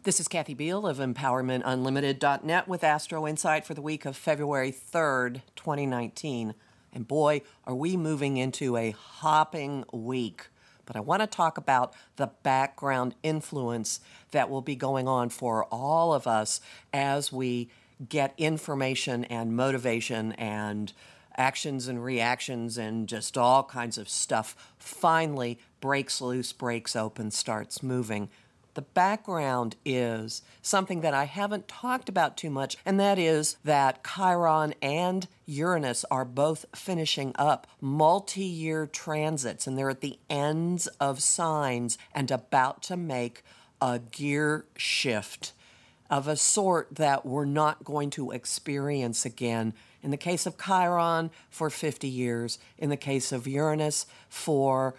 This is Kathy Biehl of EmpowermentUnlimited.net with Astro-Insight for the week of February 3rd, 2019. And boy, are we moving into a hopping week. But I want to talk about the background influence that will be going on for all of us as we get information and motivation and actions and reactions and just all kinds of stuff finally breaks loose, breaks open, starts moving. The background is something that I haven't talked about too much, and that is that Chiron and Uranus are both finishing up multi-year transits, and they're at the ends of signs and about to make a gear shift of a sort that we're not going to experience again. In the case of Chiron, for 50 years. In the case of Uranus, for,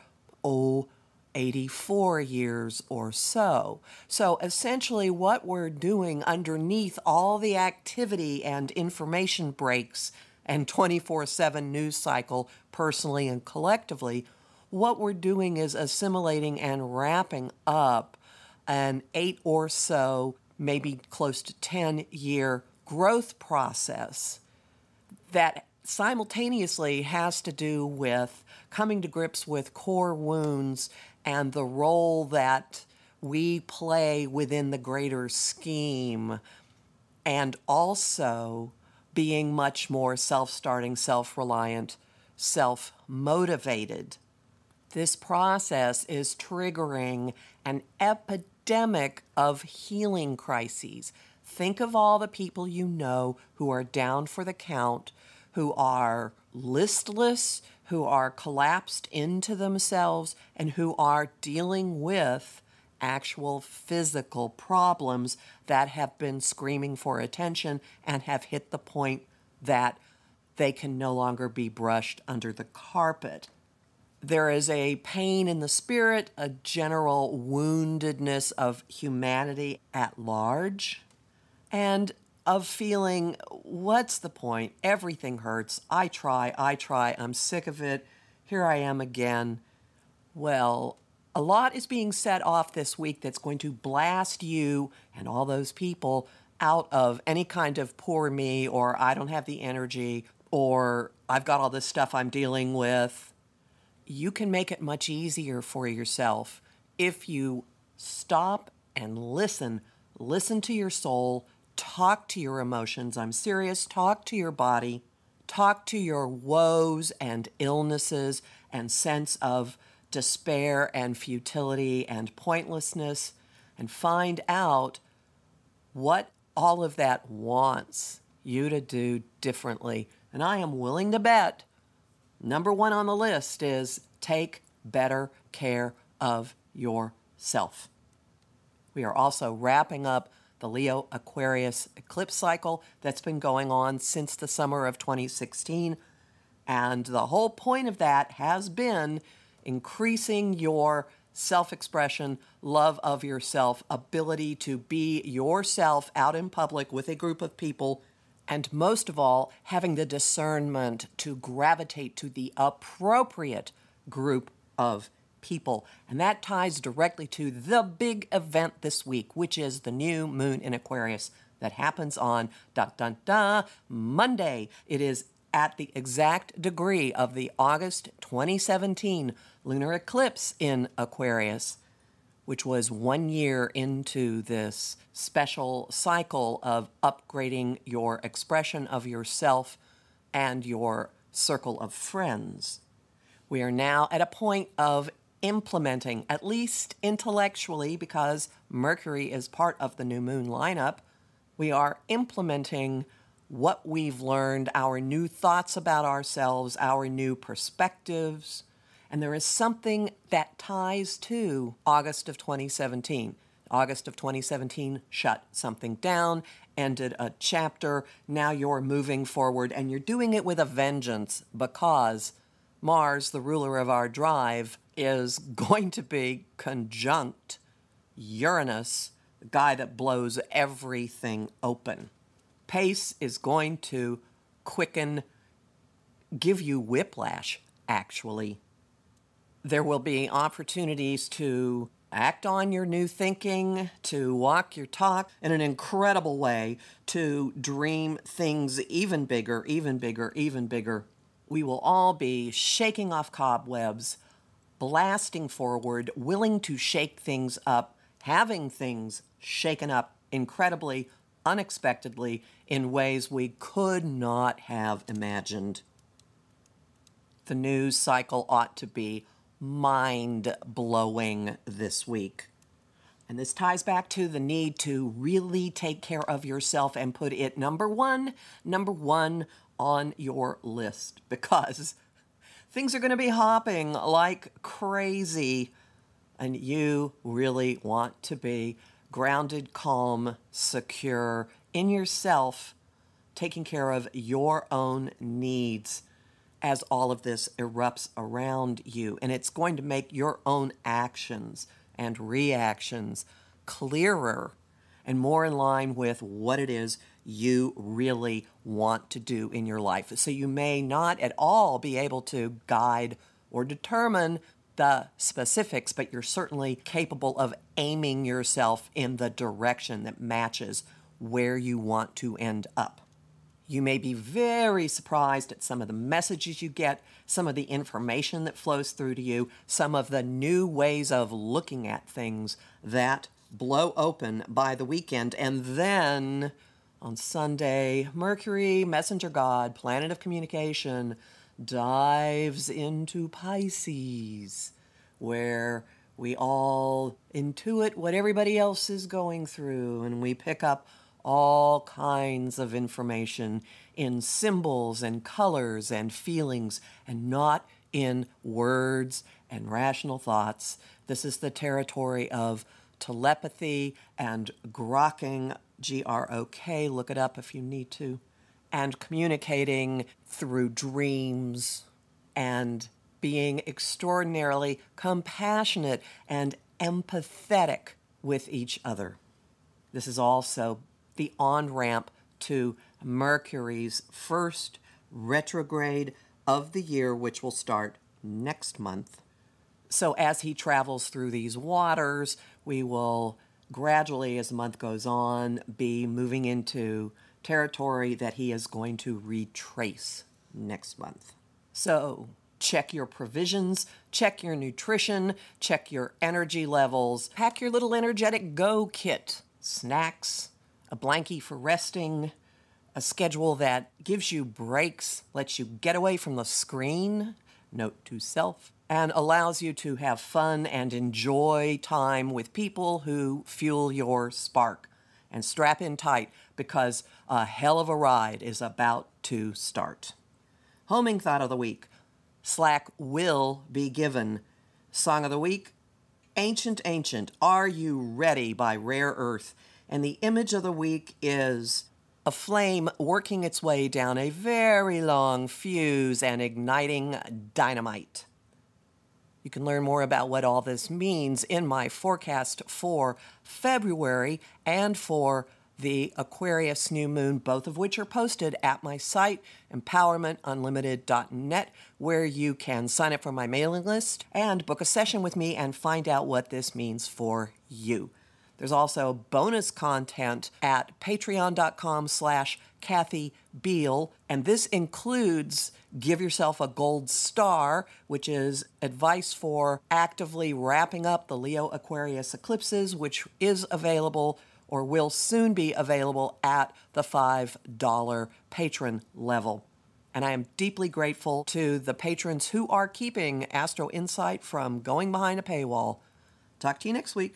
84 years or so. So essentially what we're doing underneath all the activity and information breaks and 24/7 news cycle, personally and collectively, what we're doing is assimilating and wrapping up an 8 or so, maybe close to 10-year growth process that simultaneously has to do with coming to grips with core wounds and the role that we play within the greater scheme, and also being much more self-starting, self-reliant, self-motivated. This process is triggering an epidemic of healing crises. Think of all the people you know who are down for the count, who are listless, who are collapsed into themselves, and who are dealing with actual physical problems that have been screaming for attention and have hit the point that they can no longer be brushed under the carpet. There is a pain in the spirit, a general woundedness of humanity at large, and of feeling, what's the point? Everything hurts. I try, I'm sick of it. Here I am again. Well, a lot is being set off this week that's going to blast you and all those people out of any kind of poor me, or I don't have the energy, or I've got all this stuff I'm dealing with. You can make it much easier for yourself if you stop and listen. Listen to your soul. Talk to your emotions. I'm serious. Talk to your body. Talk to your woes and illnesses and sense of despair and futility and pointlessness, and find out what all of that wants you to do differently. And I am willing to bet number one on the list is take better care of yourself. We are also wrapping up the Leo-Aquarius eclipse cycle that's been going on since the summer of 2016. And the whole point of that has been increasing your self-expression, love of yourself, ability to be yourself out in public with a group of people, and most of all, having the discernment to gravitate to the appropriate group of people. And that ties directly to the big event this week, which is the new moon in Aquarius that happens on Monday. It is at the exact degree of the August 2017 lunar eclipse in Aquarius, which was 1 year into this special cycle of upgrading your expression of yourself and your circle of friends. We are now at a point of implementing, at least intellectually, because Mercury is part of the new moon lineup, we are implementing what we've learned, our new thoughts about ourselves, our new perspectives, and there is something that ties to August of 2017. August of 2017 shut something down, ended a chapter, now you're moving forward, and you're doing it with a vengeance because Mars, the ruler of our drive, is going to be conjunct Uranus, the guy that blows everything open. Pace is going to quicken, give you whiplash, actually. There will be opportunities to act on your new thinking, to walk your talk in an incredible way, to dream things even bigger, even bigger, even bigger. We will all be shaking off cobwebs, blasting forward, willing to shake things up, having things shaken up incredibly, unexpectedly, in ways we could not have imagined. The news cycle ought to be mind-blowing this week. And this ties back to the need to really take care of yourself and put it number one on your list, because things are going to be hopping like crazy, and you really want to be grounded, calm, secure in yourself, taking care of your own needs as all of this erupts around you. And it's going to make your own actions and reactions clearer and more in line with what it is you really want to do in your life. So you may not at all be able to guide or determine the specifics, but you're certainly capable of aiming yourself in the direction that matches where you want to end up. You may be very surprised at some of the messages you get, some of the information that flows through to you, some of the new ways of looking at things that blow open by the weekend. And then on Sunday, Mercury, messenger god, planet of communication, dives into Pisces, where we all intuit what everybody else is going through, and we pick up all kinds of information in symbols and colors and feelings, and not in words and rational thoughts. This is the territory of telepathy and grokking, G-R-O-K, look it up if you need to, and communicating through dreams and being extraordinarily compassionate and empathetic with each other. This is also the on-ramp to Mercury's first retrograde of the year, which will start next month. So as he travels through these waters, we will gradually, as the month goes on, be moving into territory that he is going to retrace next month. So check your provisions, check your nutrition, check your energy levels, pack your little energetic go kit, snacks, a blankie for resting, a schedule that gives you breaks, lets you get away from the screen, note to self, and allows you to have fun and enjoy time with people who fuel your spark. And strap in tight, because a hell of a ride is about to start. Homing thought of the week: slack will be given. Song of the week: Ancient, Ancient, Are You Ready by Rare Earth. And the image of the week is a flame working its way down a very long fuse and igniting dynamite. You can learn more about what all this means in my forecast for February and for the Aquarius new moon, both of which are posted at my site, empowermentunlimited.net, where you can sign up for my mailing list and book a session with me and find out what this means for you. There's also bonus content at patreon.com/Kathy Biehl, and this includes Give Yourself a Gold Star, which is advice for actively wrapping up the Leo Aquarius eclipses, which is available or will soon be available at the $5 patron level. And I am deeply grateful to the patrons who are keeping Astro-Insight from going behind a paywall. Talk to you next week.